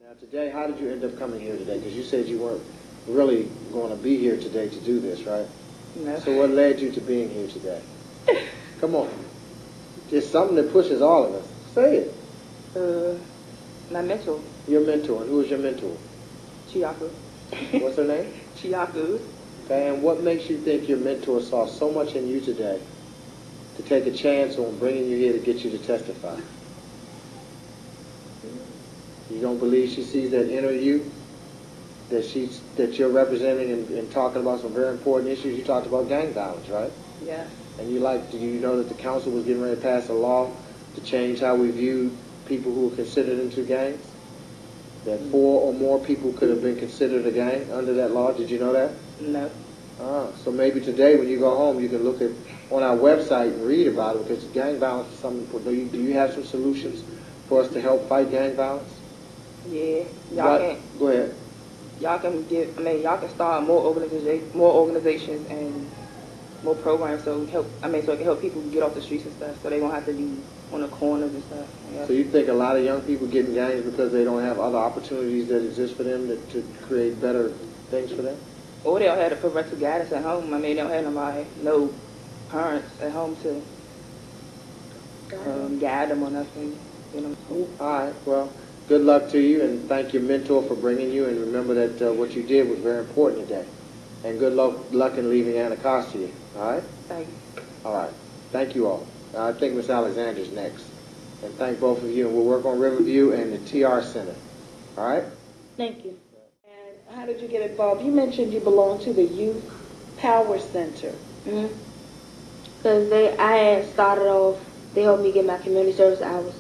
Now today, how did you end up coming here today? Because you said you weren't really going to be here today to do this, right? No. So what led you to being here today? Come on. It's something that pushes all of us. Say it. My mentor. Your mentor. And who is your mentor? Chiaku. What's her name? Chiaku. Okay, and what makes you think your mentor saw so much in you today to take a chance on bringing you here to get you to testify? You don't believe she sees that inner you that you're representing and talking about some very important issues? You talked about gang violence, right? Yeah. And do you know that the council was getting ready to pass a law to change how we view people who are considered into gangs? That 4 or more people could have been considered a gang under that law. Did you know that? No. So maybe today when you go home, you can look at on our website and read about it, because gang violence is something. Do you have some solutions for us to help fight gang violence? Yeah. Go ahead. Y'all can start more organizations and more programs so it can help people get off the streets and stuff, so they won't have to be on the corners and stuff. Yeah. So you think a lot of young people get in gangs because they don't have other opportunities that exist for them to create better things for them? Or they don't have the parental guidance at home. They don't have no parents at home to guide them or nothing. You know. All right. Well, good luck to you, and thank your mentor for bringing you. And remember that what you did was very important today. And good luck in leaving Anacostia. All right. Thank you. All right. Thank you all. I think Miss Alexander's next. And thank both of you. And we'll work on Riverview and the TR Center. All right. Thank you. And how did you get involved? You mentioned you belong to the Youth Power Center. Because I had started off, they helped me get my community service hours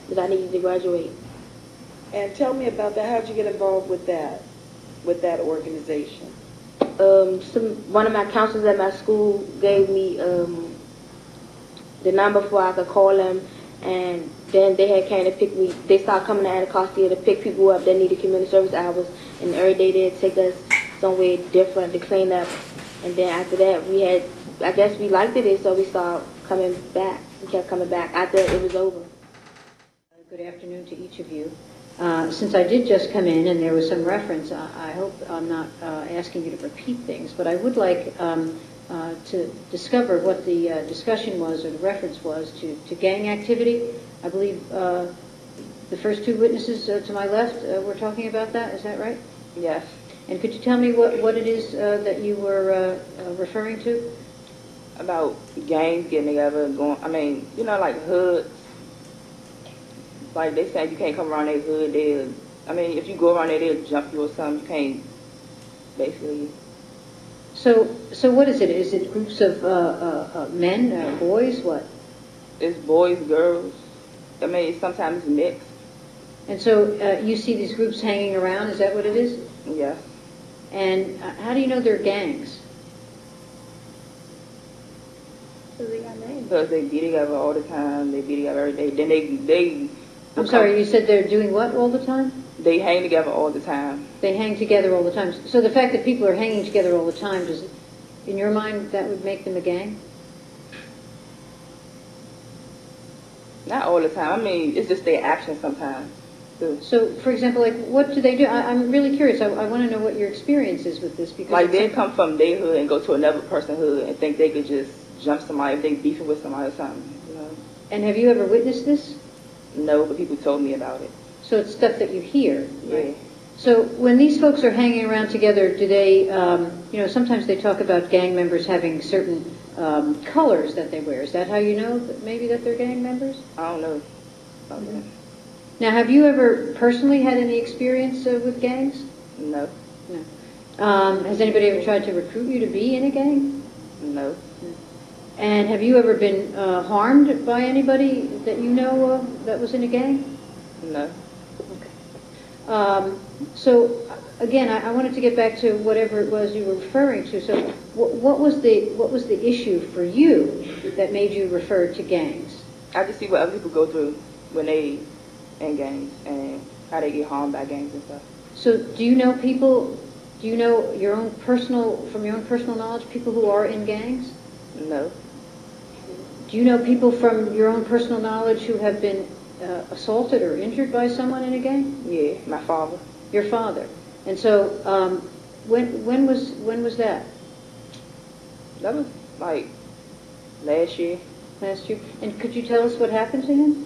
because I needed to graduate. And tell me about that. How did you get involved with that organization? One of my counselors at my school gave me the number before I could call them, and then they had came to pick me. They started coming to Anacostia to pick people up that needed community service hours, and every day they'd take us somewhere different to clean up. And then after that, I guess we liked it, so we started coming back. We kept coming back after it was over. Good afternoon to each of you. Since I did just come in and there was some reference, I hope I'm not asking you to repeat things, but I would like to discover what the discussion was or the reference was to gang activity. I believe the first 2 witnesses to my left were talking about that. Is that right? Yes. And could you tell me what it is that you were referring to? About gangs getting together, like hoods. Like they say, you can't come around their hood. If you go around there, they'll jump you or something. You can't, basically. So what is it? Is it groups of men, boys, what? It's boys, girls. Sometimes it's mixed. And so you see these groups hanging around, is that what it is? Yes. And how do you know they're gangs? Because they be together all the time. They be together every day. Then they I'm sorry, you said they're doing what all the time? They hang together all the time. They hang together all the time. So the fact that people are hanging together all the time, in your mind, that would make them a gang? Not all the time. It's just their actions sometimes. Too. So, for example, like, what do they do? I'm really curious. I want to know what your experience is with this. Because like, they come from their hood and go to another person's hood and think they could just jump somebody if they beefing with somebody or something. You know? And have you ever witnessed this? No, but people told me about it. So it's stuff that you hear, right? Yeah. So when these folks are hanging around together, do they, sometimes they talk about gang members having certain colors that they wear. Is that how you know that maybe that they're gang members? I don't know about that. Now, have you ever personally had any experience with gangs? No. No. Has anybody ever tried to recruit you to be in a gang? No. And have you ever been harmed by anybody that you know of that was in a gang? No. Okay. So, again, I wanted to get back to whatever it was you were referring to. So, what was the issue for you that made you refer to gangs? I just see what other people go through when they in gangs and how they get harmed by gangs and stuff. So, do you know people? Do you know from your own personal knowledge, people who are in gangs? No. Do you know people from your own personal knowledge who have been assaulted or injured by someone in a gang? Yeah, my father. Your father. And so, when was that? That was like last year. Last year. And could you tell us what happened to him?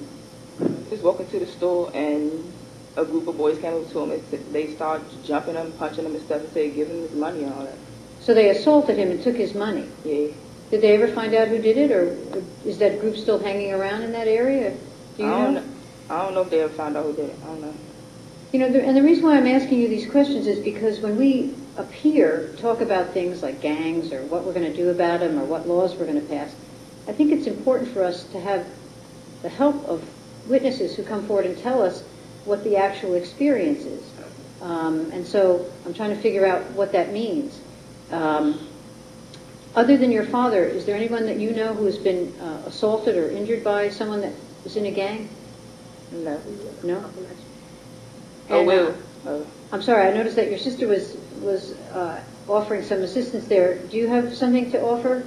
Just walking to the store and a group of boys came over to him and they started jumping him, punching him and stuff and said, give him his money and all that. So they assaulted him and took his money. Yeah. Did they ever find out who did it, or is that group still hanging around in that area? Do you know? I don't know if they ever found out who did it. I don't know. You know, and the reason why I'm asking you these questions is because when we up here talk about things like gangs or what we're going to do about them or what laws we're going to pass, I think it's important for us to have the help of witnesses who come forward and tell us what the actual experience is. And so I'm trying to figure out what that means. Other than your father, is there anyone that you know who has been assaulted or injured by someone that was in a gang? No. No? Oh, And, Will. I'm sorry, I noticed that your sister was offering some assistance there. Do you have something to offer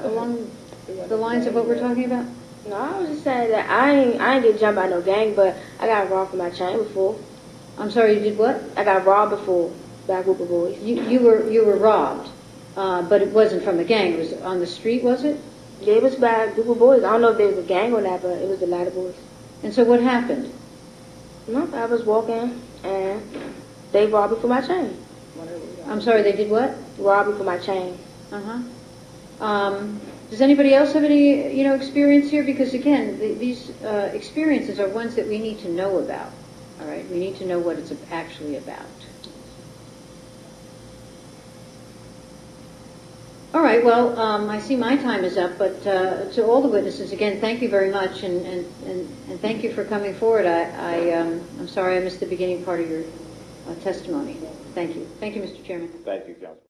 along the lines of what we're talking about? No, I was just saying that I ain't get jumped by no gang, but I got robbed for my chain before. I'm sorry, you did what? I got robbed before by a group of boys. You were robbed, but it wasn't from a gang. It was on the street, was it? Yeah, it was by a group of boys. I don't know if there was a gang or not, but it was a lot of boys. And so what happened? No, I was walking and they robbed me for my chain. I'm sorry, they did what? Robbed me for my chain. Does anybody else have any, experience here? Because again, these experiences are ones that we need to know about. All right, we need to know what it's actually about. All right, well, I see my time is up, but to all the witnesses, again, thank you very much, and thank you for coming forward. I'm sorry I missed the beginning part of your testimony. Thank you. Thank you, Mr. Chairman. Thank you, Council.